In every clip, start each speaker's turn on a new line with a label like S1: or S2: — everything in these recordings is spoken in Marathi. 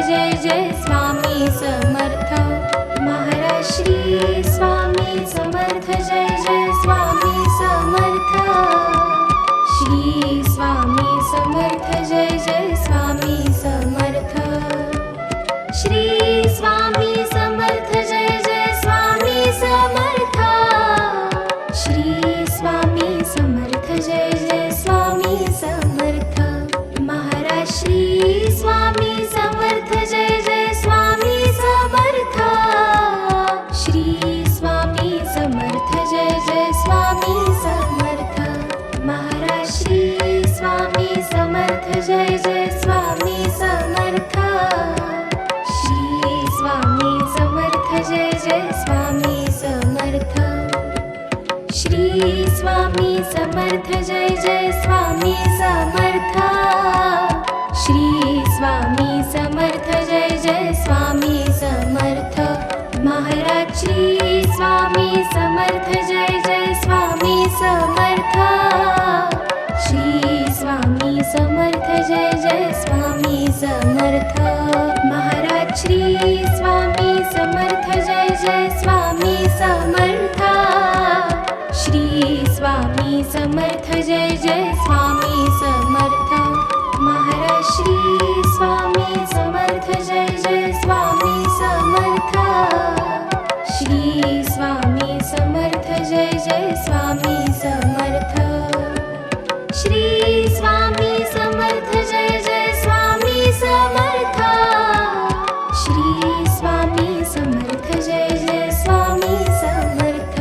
S1: जय जय स्वामी समर्थ महाराज श्री स्वामी समर्थ जय जय स्वामी समर्थ श्री स्वामी समर्थ जय जय स्वामी समर्थ श्री स्वामी समर्थ जय जय स्वामी समर्थ श्री स्वामी समर्थ जय जय स्वामी समर्थ महाराज श्री स्वामी समर्थ जय जय स्वामी समर्थ श्री स्वामी समर्थ जय जय स्वामी समर्थ महाराज श्री स्वामी समर्थ जय जय स्वामी समर्थ श्री स्वामी समर्थ जय जय स्वामी समर्थ श्री स्वामी समर्थ जय जय स्वामी समर्थ श्री स्वामी समर्थ जय जय स्वामी समर्थ महाराज श्री स्वामी समर्थ जय जय स्वामी समर्थ श्री स्वामी समर्थ जय जय स्वामी समर्थ महाराज श्री स्वामी समर्थ जय जय स्वामी समर्थ श्री स्वामी समर्थ जय जय स्वामी समर्थ महाराज श्री स्वामी समर्थ जय जय स्वामी समर्थ श्री स्वामी समर्थ जय जय स्वामी समर्थ श्री स्वामी समर्थ जय जय स्वामी समर्थ श्री स्वामी समर्थ जय जय स्वामी समर्थ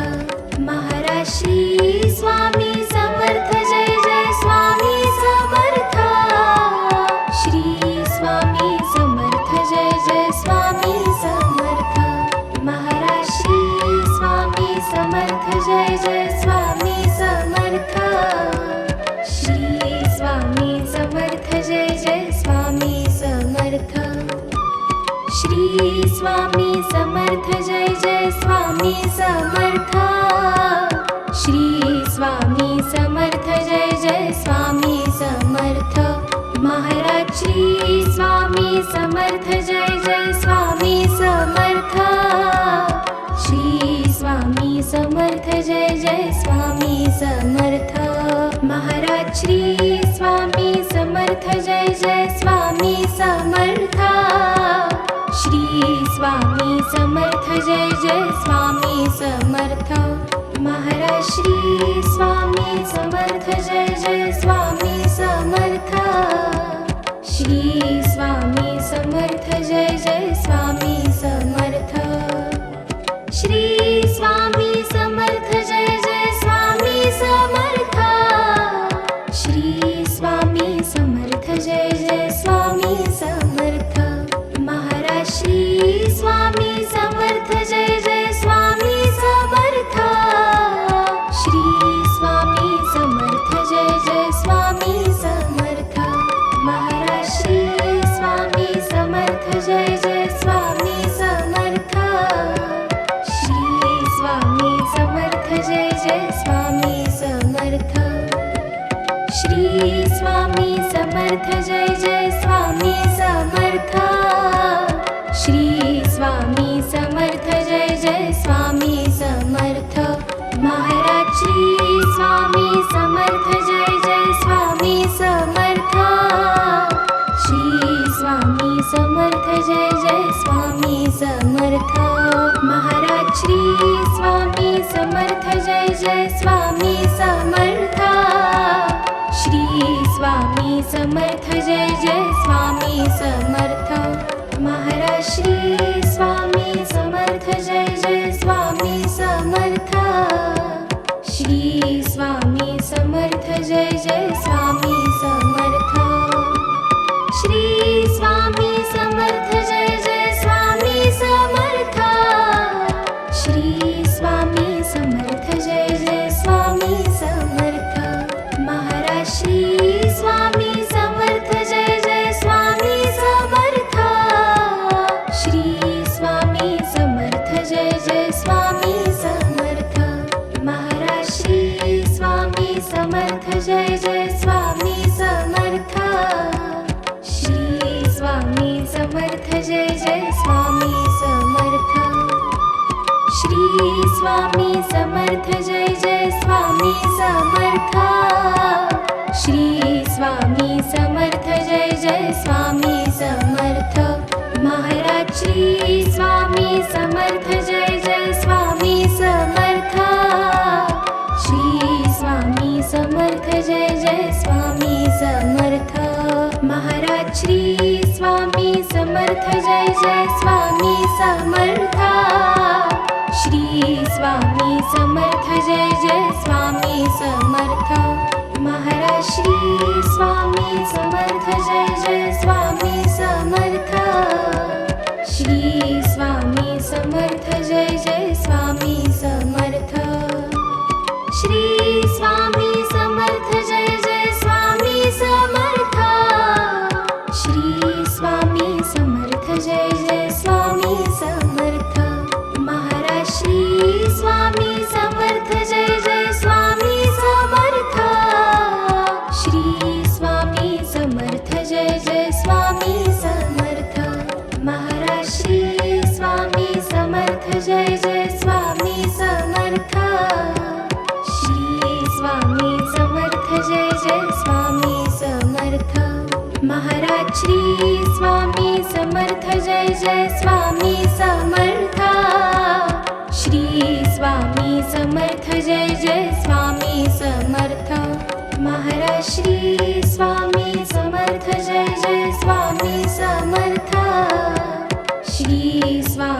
S1: महाराज श्री स्वामी समर्थ जय जय स्वामी समर्थ श्री स्वामी समर्थ जय जय स्वामी समर्थ महाराज श्री स्वामी समर्थ जय जय स्वामी समर्थ श्री स्वामी समर्थ जय जय स्वामी समर्थ श्री स्वामी समर्थ जय जय स्वामी समर्थ श्री स्वामी समर्थ जय जय स्वामी समर्थ महाराज श्री स्वामी समर्थ जय जय स्वामी समर्थ श्री स्वामी समर्थ जय जय स्वामी समर्थ महाराज श्री स्वामी समर्थ जय जय स्वामी समर्थ श्री स्वामी समर्थ जय जय स्वामी समर्थ महाराज श्री स्वामी समर्थ जय जय स्वामी समर्थ श्री स्वामी समर्थ जय जय स्वामी समर्थ श्री स्वामी समर्थ जय जय स्वामी समर्थ श्री स्वामी समर्थ जय जय स्वामी समर्थ महाराज श्री स्वामी समर्थ जय जय स्वामी समर्थ श्री स्वामी समर्थ जय जय स्वामी समर्थ महाराज श्री स्वामी समर्थ जय जय स्वामी समर्थ श्री स्वामी समर्थ जय जय स्वामी समर्थ श्री स्वामी समर्थ जय जय स्वामी समर्थ श्री स्वामी समर्थ जय जय स्वामी समर्थ महाराज श्री स्वामी समर्थ जय जय स्वामी समर्थ श्री स्वामी समर्थ जय जय स्वामी समर्थ महाराज श्री स्वामी समर्थ जय जय स्वामी समर्थ श्री स्वामी समर्थ जय जय स्वामी समर्थ महाराज श्री स्वामी समर्थ जय जय स्वामी समर्थ श्री स्वामी समर्थ जय जय स्वामी समर्थ श्री स्वामी समर्थ जय जय स्वामी समर्थ श्री स्वामी समर्थ जय जय स्वामी समर्थ महाराज श्री स्वामी समर्थ जय जय स्वामी समर्थ श्री जय जय स्वामी समर्थ श्री स्वामी समर्थ जय जय स्वामी समर्थ श्री स्वामी समर्थ जय जय स्वामी समर्थ महाराज श्री स्वामी समर्थ जय जय स्वामी समर्थ श्री स्वामी समर्थ जय जय स्वामी समर्थ महाराज श्री स्वामी समर्थ जय जय स्वामी समर्थ श्री स्वामी समर्थ जय जय स्वामी समर्थ महाराज श्री स्वामी समर्थ जय जय स्वामी समर्थ श्री स्वामी समर्थ जय जय स्वामी समर्थ श्री स्वामी समर्थ जय जय स्वामी समर्थ श्री स्वामी समर्थ जय जय स्वामी समर्थ महाराज श्री स्वामी समर्थ जय जय स्वामी समर्थ श्री स्वामी समर्थ जय जय स्वामी समर्थ महाराज श्री स्वामी समर्थ जय जय स्वामी समर्थ श्री स्वामी समर्थ जय जय स्वामी समर्थ महाराज श्री स्वामी समर्थ जय जय स्वामी समर्थ श्री स्वामी समर्थ जय जय स्वामी समर्थ महाराज श्री स्वामी समर्थ जय जय स्वामी समर्थ श्री स्वामी